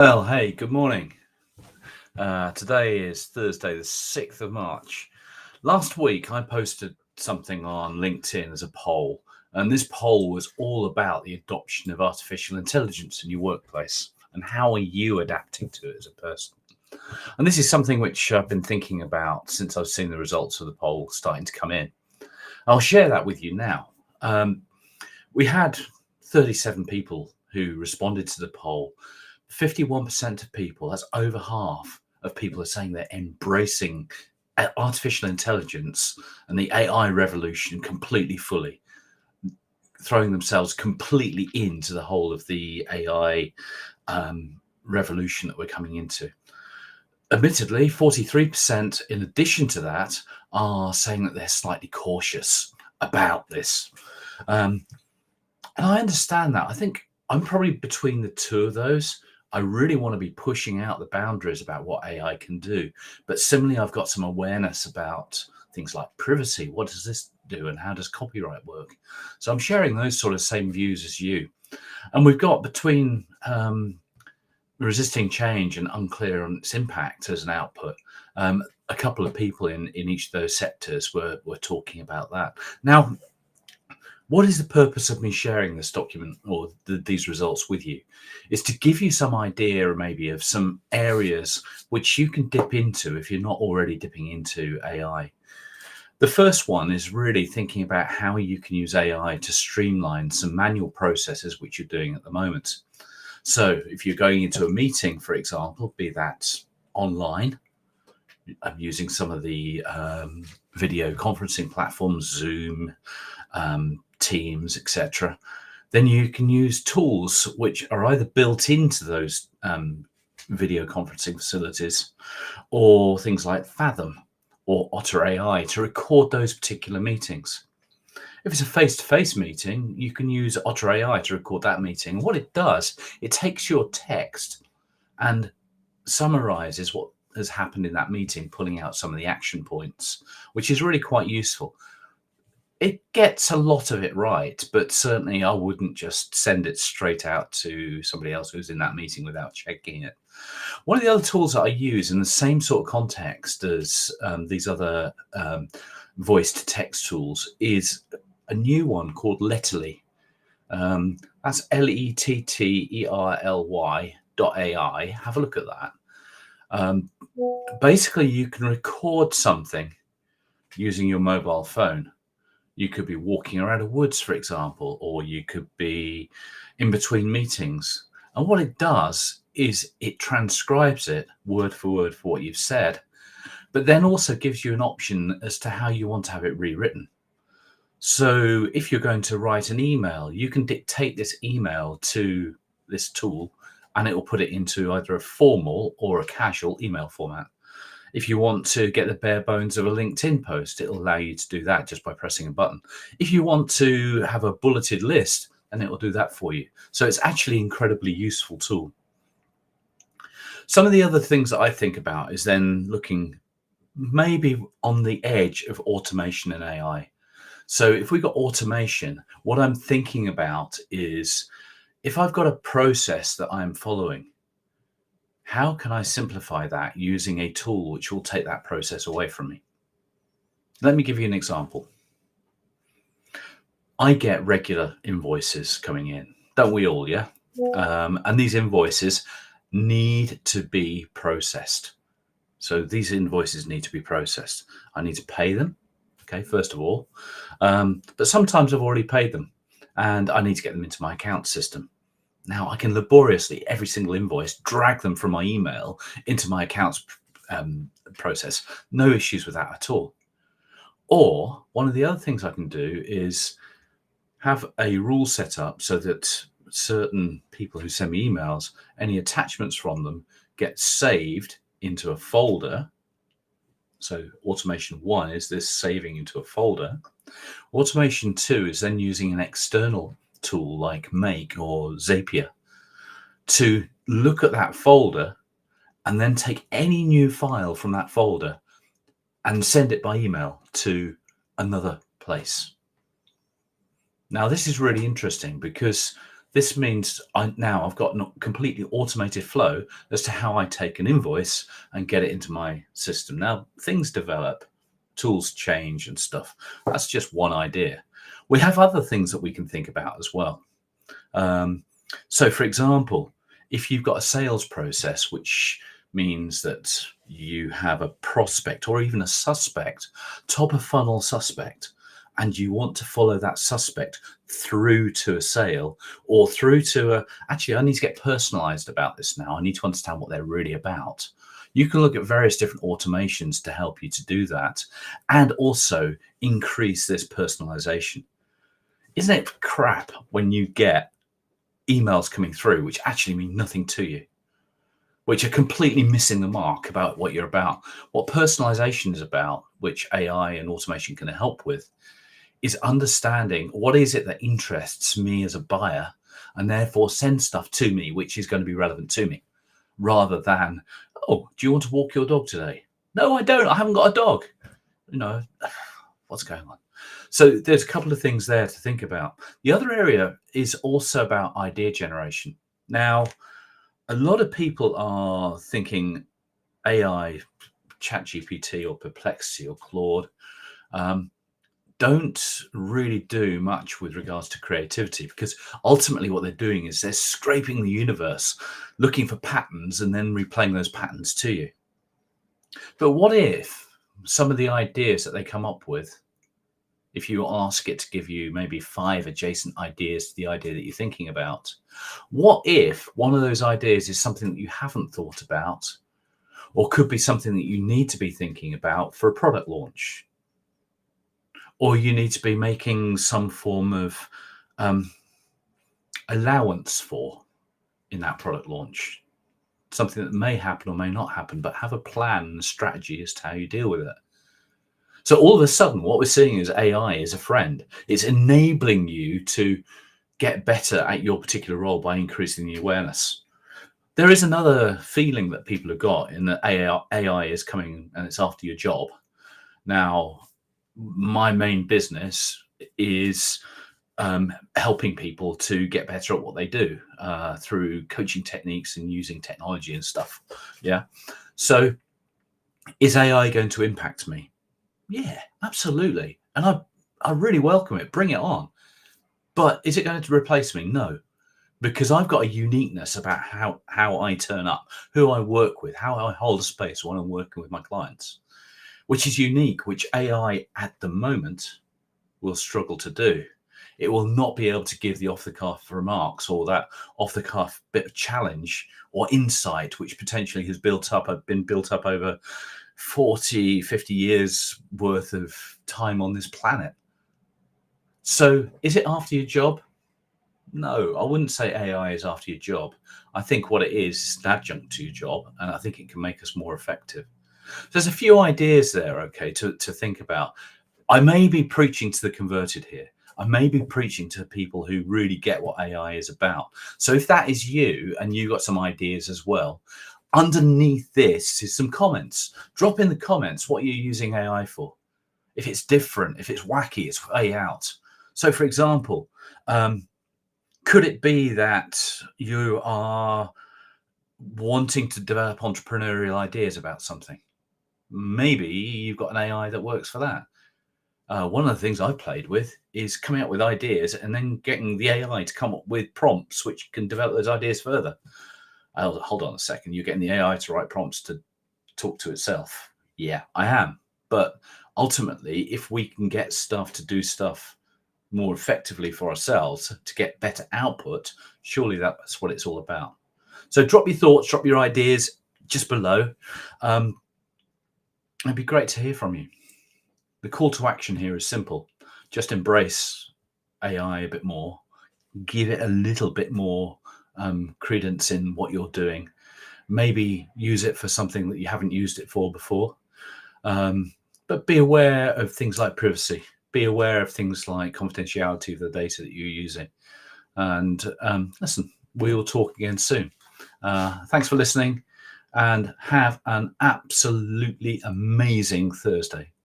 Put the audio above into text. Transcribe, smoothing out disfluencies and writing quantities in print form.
Well, hey, good morning. Today is Thursday, the 6th of March. Last week, I posted something on LinkedIn as a poll, and this poll was all about the adoption of artificial intelligence in your workplace and how are you adapting to it as a person. And this is something which I've been thinking about since I've seen the results of the poll starting to come in. I'll share that with you now. We had 37 people who responded to the poll. 51% of people, that's over half of people, are saying they're embracing artificial intelligence and the AI revolution completely, fully, throwing themselves completely into the whole of the AI revolution that we're coming into. Admittedly, 43%, in addition to that, are saying that they're slightly cautious about this. And I understand that. I think I'm probably between the two of those. I really want to be pushing out the boundaries about what AI can do. But similarly, I've got some awareness about things like privacy. What does this do? And how does copyright work? So I'm sharing those sort of same views as you. And we've got between resisting change and unclear on its impact as an output. A couple of people in each of those sectors were talking about that. Now, what is the purpose of me sharing this document or these results with you? Is to give you some idea maybe of some areas which you can dip into if you're not already dipping into AI. The first one is really thinking about how you can use AI to streamline some manual processes which you're doing at the moment. So if you're going into a meeting, for example, be that online, I'm using some of the video conferencing platforms, Zoom, Teams, etc., then you can use tools which are either built into those video conferencing facilities or things like Fathom or Otter AI to record those particular meetings. If it's a face-to-face meeting, you can use Otter AI to record that meeting. What it does, it takes your text and summarizes what has happened in that meeting, pulling out some of the action points, which is really quite useful. It gets a lot of it right, but certainly I wouldn't just send it straight out to somebody else who's in that meeting without checking it. One of the other tools that I use in the same sort of context as these other voice-to-text tools is a new one called Letterly. That's Letterly.ai. Have a look at that. Basically, you can record something using your mobile phone. You could be walking around a woods, for example, or you could be in between meetings. And what it does is it transcribes it word for word for what you've said, but then also gives you an option as to how you want to have it rewritten. So if you're going to write an email, you can dictate this email to this tool and it will put it into either a formal or a casual email format. If you want to get the bare bones of a LinkedIn post, it'll allow you to do that just by pressing a button. If you want to have a bulleted list, then it will do that for you. So it's actually an incredibly useful tool. Some of the other things that I think about is then looking maybe on the edge of automation and AI. So if we've got automation, what I'm thinking about is if I've got a process that I'm following, how can I simplify that using a tool which will take that process away from me? Let me give you an example. I get regular invoices coming in, don't we all, yeah? And these invoices need to be processed. So these invoices need to be processed. I need to pay them, okay, first of all. But sometimes I've already paid them and I need to get them into my account system. Now I can laboriously, every single invoice, drag them from my email into my accounts process. No issues with that at all. Or one of the other things I can do is have a rule set up so that certain people who send me emails, any attachments from them get saved into a folder. So automation 1 is this saving into a folder. Automation 2 is then using an external tool like Make or Zapier to look at that folder and then take any new file from that folder and send it by email to another place. Now, this is really interesting because This means now I've got a completely automated flow as to how I take an invoice and get it into my system. Now, things develop, tools change and stuff. That's just one idea. We have other things that we can think about as well. So, for example, if you've got a sales process, which means that you have a prospect or even a suspect, top of funnel suspect, and you want to follow that suspect through to a sale or through to actually, I need to get personalized about this now. I need to understand what they're really about. You can look at various different automations to help you to do that and also increase this personalization. Isn't it crap when you get emails coming through which actually mean nothing to you, which are completely missing the mark about what you're about? What personalization is about, which AI and automation can help with, is understanding what is it that interests me as a buyer and therefore send stuff to me which is going to be relevant to me, rather than, oh, do you want to walk your dog today? No, I don't. I haven't got a dog. What's going on? So there's a couple of things there to think about. The other area is also about idea generation. Now, a lot of people are thinking AI, ChatGPT or Perplexity or Claude, don't really do much with regards to creativity, because ultimately what they're doing is they're scraping the universe, looking for patterns and then replaying those patterns to you. But what if some of the ideas that they come up with, if you ask it to give you maybe 5 adjacent ideas to the idea that you're thinking about, what if one of those ideas is something that you haven't thought about or could be something that you need to be thinking about for a product launch? Or you need to be making some form of allowance for in that product launch, something that may happen or may not happen, but have a plan and a strategy as to how you deal with it. So all of a sudden, what we're seeing is AI is a friend. It's enabling you to get better at your particular role by increasing the awareness. There is another feeling that people have got in that AI is coming and it's after your job. Now, my main business is helping people to get better at what they do through coaching techniques and using technology and stuff. Yeah. So is AI going to impact me? Yeah, absolutely. And I really welcome it. Bring it on. But is it going to replace me? No, because I've got a uniqueness about how I turn up, who I work with, how I hold a space when I'm working with my clients, which is unique, which AI at the moment will struggle to do. It will not be able to give the off-the-cuff remarks or that off-the-cuff bit of challenge or insight, which potentially has been built up over 40, 50 years worth of time on this planet. So is it after your job? No, I wouldn't say AI is after your job. I think what it is an adjunct to your job, and I think it can make us more effective. There's a few ideas there, okay, to think about. I may be preaching to the converted here. I may be preaching to people who really get what AI is about. So if that is you and you got some ideas as well, underneath this is some comments. Drop in the comments what you're using AI for. If it's different, if it's wacky, it's way out. So for example, could it be that you are wanting to develop entrepreneurial ideas about something? Maybe you've got an AI that works for that. One of the things I've played with is coming up with ideas and then getting the AI to come up with prompts which can develop those ideas further. Hold on a second. You're getting the AI to write prompts to talk to itself. Yeah, I am. But ultimately, if we can get stuff to do stuff more effectively for ourselves to get better output, surely that's what it's all about. So drop your thoughts, drop your ideas just below. It'd be great to hear from you. The call to action here is simple. Just embrace AI a bit more. Give it a little bit more credence in what you're doing. Maybe use it for something that you haven't used it for before. But be aware of things like privacy. Be aware of things like confidentiality of the data that you're using. And listen, we will talk again soon. Thanks for listening and have an absolutely amazing Thursday.